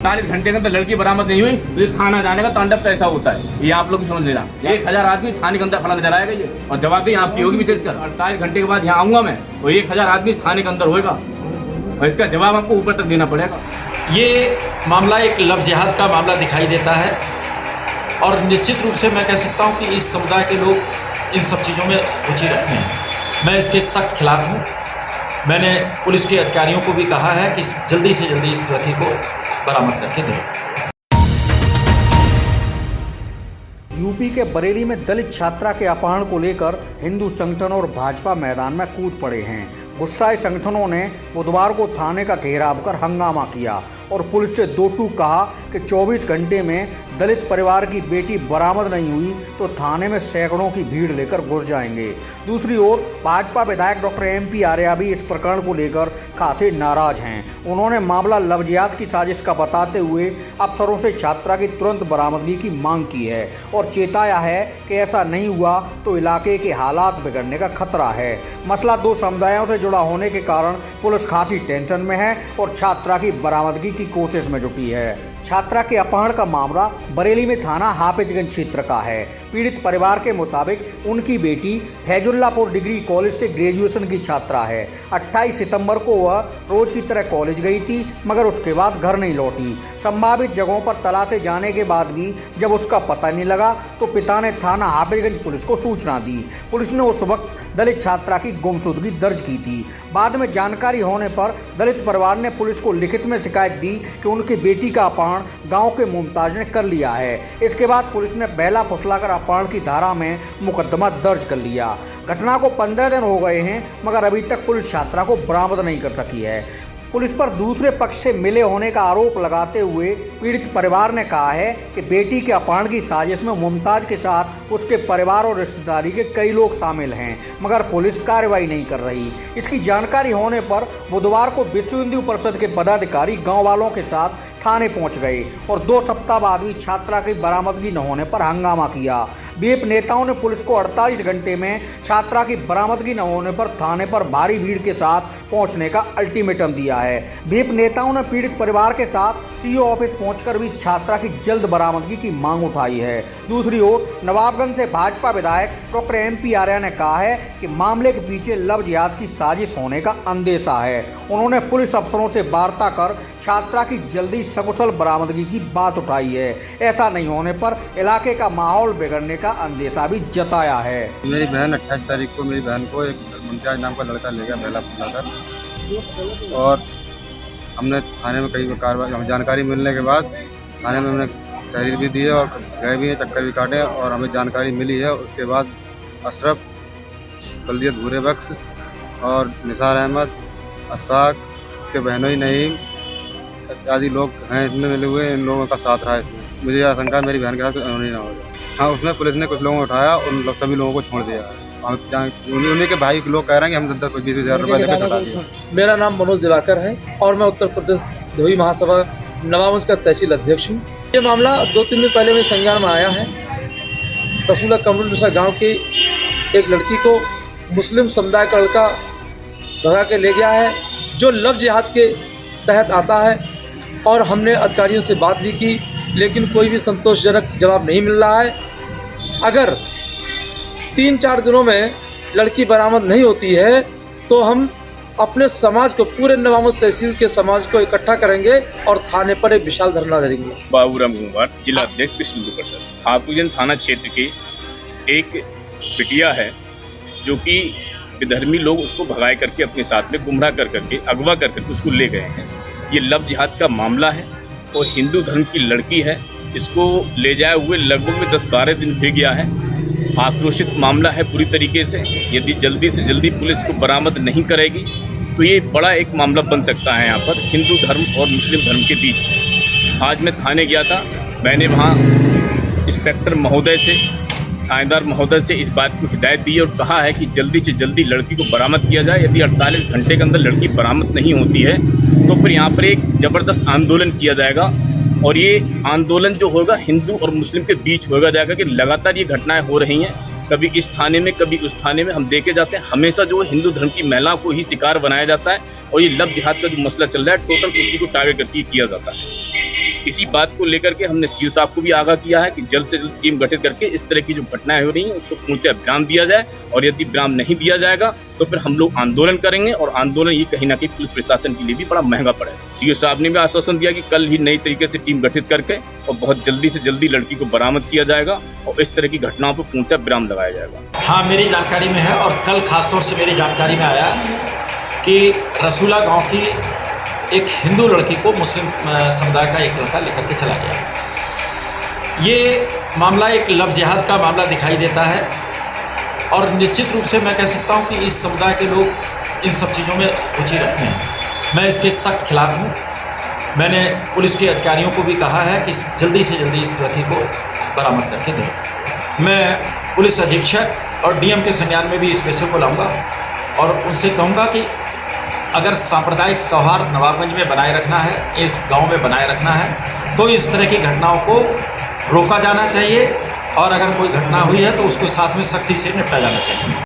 40 घंटे के अंदर लड़की बरामद नहीं हुई तो ये थाना जाने का तांडव कैसा होता है ये आप लोग समझ लेना। 1000 आदमी थाने के अंदर खड़ा नजर आएगा ये, और जवाबदेही आपकी होगी विशेष कर। 48 घंटे के बाद यहाँ आऊंगा मैं तो 1000 आदमी थाने के अंदर होगा और इसका जवाब आपको ऊपर तक देना पड़ेगा। ये मामला एक लव जिहाद का मामला दिखाई देता है और निश्चित रूप से मैं कह सकता हूँ कि इस समुदाय के लोग इन सब चीज़ों में रुचि रखते हैं। मैं इसके सख्त खिलाफ हूँ। मैंने पुलिस के अधिकारियों को भी कहा है कि जल्दी से जल्दी इस लड़की को बरामद करके दें। यूपी के बरेली में दलित छात्रा के अपहरण को लेकर हिंदू संगठन और भाजपा मैदान में कूद पड़े हैं। गुस्साए संगठनों ने बुधवार को थाने का घेराव कर हंगामा किया और पुलिस से दो टूक कहा कि 24 घंटे में दलित परिवार की बेटी बरामद नहीं हुई तो थाने में सैकड़ों की भीड़ लेकर घुस जाएंगे। दूसरी ओर भाजपा विधायक डॉक्टर MP आर्या भी इस प्रकरण को लेकर खासे नाराज हैं। उन्होंने मामला लव जिहाद की साजिश का बताते हुए अफसरों से छात्रा की तुरंत बरामदगी की मांग की है और चेताया है कि ऐसा नहीं हुआ तो इलाके के हालात बिगड़ने का खतरा है। मसला दो समुदायों से जुड़ा होने के कारण पुलिस खासी टेंशन में है और छात्रा की बरामदगी की कोशिश में जुटी है। छात्रा के अपहरण का मामला बरेली में थाना हाफिजगंज क्षेत्र का है। पीड़ित परिवार के मुताबिक उनकी बेटी फैजुल्लापुर डिग्री कॉलेज से ग्रेजुएशन की छात्रा है। 28 सितंबर को वह रोज की तरह कॉलेज गई थी मगर उसके बाद घर नहीं लौटी। संभावित जगहों पर तलाशे जाने के बाद भी जब उसका पता नहीं लगा तो पिता ने थाना हाफिजगंज पुलिस को सूचना दी। पुलिस ने उस वक्त दलित छात्रा की गुमशुदगी दर्ज की थी। बाद में जानकारी होने पर दलित परिवार ने पुलिस को लिखित में शिकायत दी कि उनकी बेटी का अपहरण गांव के मुमताज ने कर लिया है। इसके बाद पुलिस ने बहला फुसलाकर अपहरण की धारा में मुकदमा दर्ज कर लिया। घटना को 15 दिन हो गए हैं मगर अभी तक पुलिस छात्रा को बरामद नहीं कर सकी है। पुलिस पर दूसरे पक्ष से मिले होने का आरोप लगाते हुए पीड़ित परिवार ने कहा है कि बेटी के अपहरण की साजिश में मुमताज के साथ उसके परिवार और रिश्तेदारी के कई लोग शामिल हैं मगर पुलिस कार्रवाई नहीं कर रही। इसकी जानकारी होने पर बुधवार को विश्व हिंदू परिषद के पदाधिकारी गांव वालों के साथ थाने पहुंच गए और 2 सप्ताह बाद भी छात्रा की बरामदगी न होने पर हंगामा किया। बीएफ नेताओं ने पुलिस को 48 घंटे में छात्रा की बरामदगी न होने पर थाने पर भारी भीड़ के साथ पहुंचने का अल्टीमेटम दिया है। बीएफ नेताओं ने पीड़ित परिवार के साथ CO ऑफिस पहुंचकर भी छात्रा की जल्द बरामदगी की मांग उठाई है। दूसरी ओर नवाबगंज से भाजपा विधायक डॉक्टर MP आर्या ने कहा है कि मामले के पीछे लव जिहाद की साजिश होने का अंदेशा है। उन्होंने पुलिस अफसरों से वार्ता कर छात्रा की जल्दी सकुशल बरामदगी की बात उठाई है। ऐसा नहीं होने पर इलाके का माहौल बिगड़ने का अंदेशा भी जताया है। मेरी बहन 28 तारीख को मेरी बहन को एक मुमताज नाम का लड़का ले गया बहला फुसलाकर और हमने थाने में कई कार्रवाई जानकारी मिलने के बाद थाने में हमने तहरीर भी दी है और गए भी हैं, चक्कर भी काटे और हमें जानकारी मिली है। उसके बाद अशरफ, बल्दियत भूरे बख्श और निसार अहमद, अशफाक के बहनों ही नहीं आदि लोग हैं इसमें मिले हुए। इन लोगों का साथ रहा है इसमें। मुझे आशंका मेरी बहन के साथ अनहोनी ना हो जाए। हाँ, उसमें पुलिस ने कुछ लोगों को उठाया उन सभी लोगों को छोड़ दिया। उन्हीं के भाई लोग कह रहे हैं कि हम 10-20 हज़ार रुपये देकर छुड़ा दिए। मेरा नाम मनोज दिवाकर है और मैं उत्तर प्रदेश धोई महासभा नवाबगंज का तहसील अध्यक्ष हूँ। ये मामला 2-3 दिन पहले मेरे संज्ञान में आया है। रसूला कमरुल गाँव की एक लड़की को मुस्लिम समुदाय का लड़का भगा के ले गया है जो लव जिहाद के तहत आता है और हमने अधिकारियों से बात भी की लेकिन कोई भी संतोषजनक जवाब नहीं मिल रहा है। अगर 3-4 दिनों में लड़की बरामद नहीं होती है तो हम अपने समाज को, पूरे नवाबगंज तहसील के समाज को इकट्ठा करेंगे और थाने पर एक विशाल धरना देंगे। बाबूराम कुमार, जिला अध्यक्ष विश्व हिंदू परिषद। हाफिजगंज थाना क्षेत्र के एक बिटिया है जो कि विधर्मी लोग उसको भगाए करके अपने साथ में गुमराह कर करके अगवा कर करके उसको ले गए हैं। ये लव जिहाद का मामला है और हिंदू धर्म की लड़की है। इसको ले जाए हुए लगभग में 10-12 दिन भी गया है। आक्रोशित मामला है पूरी तरीके से। यदि जल्दी से जल्दी पुलिस को बरामद नहीं करेगी तो ये बड़ा एक मामला बन सकता है यहाँ पर हिंदू धर्म और मुस्लिम धर्म के बीच में। आज मैं थाने गया था, मैंने वहाँ इंस्पेक्टर महोदय से, थानेदार महोदय से इस बात को हिदायत दी और कहा है कि जल्दी से जल्दी लड़की को बरामद किया जाए। यदि 48 घंटे के अंदर लड़की बरामद नहीं होती है तो फिर यहाँ पर एक ज़बरदस्त आंदोलन किया जाएगा और ये आंदोलन जो होगा हिंदू और मुस्लिम के बीच होगा जाएगा कि लगातार ये घटनाएं हो रही हैं। कभी इस थाने में कभी उस थाने में हम देखे जाते हैं। हमेशा जो हिंदू धर्म की महिलाओं को ही शिकार बनाया जाता है और ये लव जिहाद का जो मसला चल रहा है टोटल उसी को टारगेट करके किया जाता है। इसी बात को लेकर के हमने सीओ साहब को भी आगाह किया है कि जल्द से जल्द टीम गठित करके इस तरह की जो घटनाएं हो रही हैं उसको पूर्णतः विराम दिया जाए, और यदि विराम नहीं दिया जाएगा तो फिर हम लोग आंदोलन करेंगे, और आंदोलन ये कहीं ना कहीं पुलिस प्रशासन के लिए भी बड़ा महंगा पड़ेगा। सीओ साहब ने भी आश्वासन दिया कि कल ही नई तरीके से टीम गठित करके और बहुत जल्दी से जल्दी लड़की को बरामद किया जाएगा और इस तरह की घटनाओं पर पूर्णतः विराम लगाया जाएगा। हाँ, मेरी जानकारी में है, और कल खासतौर से मेरी जानकारी में आया कि रसूला गांव की एक हिंदू लड़की को मुस्लिम समुदाय का एक लड़का लेकर के चला गया। ये मामला एक लव जिहाद का मामला दिखाई देता है, और निश्चित रूप से मैं कह सकता हूँ कि इस समुदाय के लोग इन सब चीज़ों में रुचि रखते हैं। मैं इसके सख्त खिलाफ हूँ। मैंने पुलिस के अधिकारियों को भी कहा है कि जल्दी से जल्दी इस लड़की को बरामद करके दें। मैं पुलिस अधीक्षक और डीएम के संज्ञान में भी इस विषय को लाऊंगा, और उनसे कहूँगा कि अगर सांप्रदायिक सौहार्द नवाबगंज में बनाए रखना है, इस गांव में बनाए रखना है, तो इस तरह की घटनाओं को रोका जाना चाहिए, और अगर कोई घटना हुई है तो उसको साथ में सख्ती से निपटा जाना चाहिए।